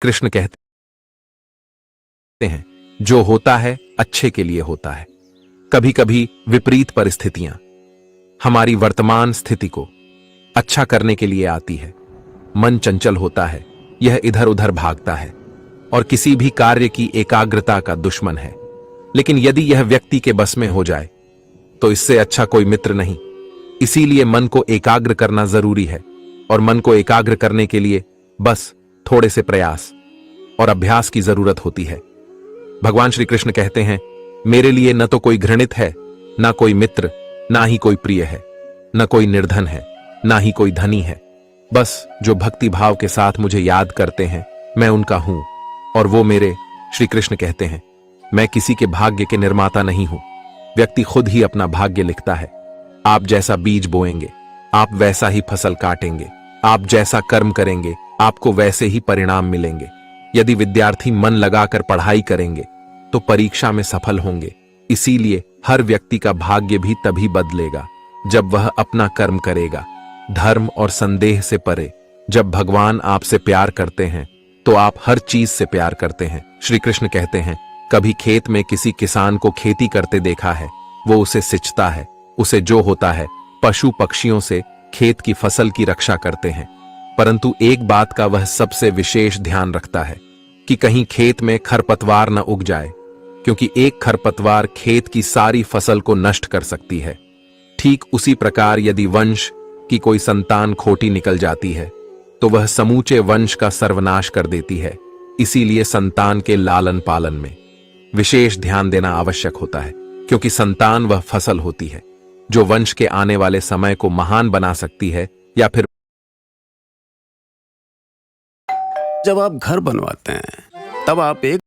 कृष्ण कहते हैं जो होता है अच्छे के लिए होता है। कभी कभी विपरीत परिस्थितियां हमारी वर्तमान स्थिति को अच्छा करने के लिए आती है। मन चंचल होता है, यह इधर उधर भागता है और किसी भी कार्य की एकाग्रता का दुश्मन है। लेकिन यदि यह व्यक्ति के बस में हो जाए तो इससे अच्छा कोई मित्र नहीं। इसीलिए मन को एकाग्र करना जरूरी है और मन को एकाग्र करने के लिए बस थोड़े से प्रयास और अभ्यास की जरूरत होती है। भगवान श्री कृष्ण कहते हैं, मेरे लिए न तो कोई घृणित है, ना कोई मित्र, ना ही कोई प्रिय है, न कोई निर्धन है, ना ही कोई धनी है। बस जो भक्ति भाव के साथ मुझे याद करते हैं मैं उनका हूं और वो मेरे। श्री कृष्ण कहते हैं, मैं किसी के भाग्य के निर्माता नहीं हूं। व्यक्ति खुद ही अपना भाग्य लिखता है। आप जैसा बीज बोएंगे आप वैसा ही फसल काटेंगे। आप जैसा कर्म करेंगे आपको वैसे ही परिणाम मिलेंगे। यदि विद्यार्थी मन लगाकर पढ़ाई करेंगे तो परीक्षा में सफल होंगे। इसीलिए हर व्यक्ति का भाग्य भी तभी बदलेगा जब वह अपना कर्म करेगा, धर्म और संदेह से परे। जब भगवान आपसे प्यार करते हैं तो आप हर चीज से प्यार करते हैं। श्री कृष्ण कहते हैं, कभी खेत में किसी किसान को खेती करते देखा है। वो उसे सिंचता है, उसे जो होता है पशु पक्षियों से खेत की फसल की रक्षा करते हैं। परंतु एक बात का वह सबसे विशेष ध्यान रखता है कि कहीं खेत में खरपतवार न उग जाए, क्योंकि एक खरपतवार खेत की सारी फसल को नष्ट कर सकती है। ठीक उसी प्रकार यदि वंश की कोई संतान खोटी निकल जाती है तो वह समूचे वंश का सर्वनाश कर देती है। इसीलिए संतान के लालन पालन में विशेष ध्यान देना आवश्यक होता है, क्योंकि संतान वह फसल होती है जो वंश के आने वाले समय को महान बना सकती है। या फिर जब आप घर बनवाते हैं तब आप एक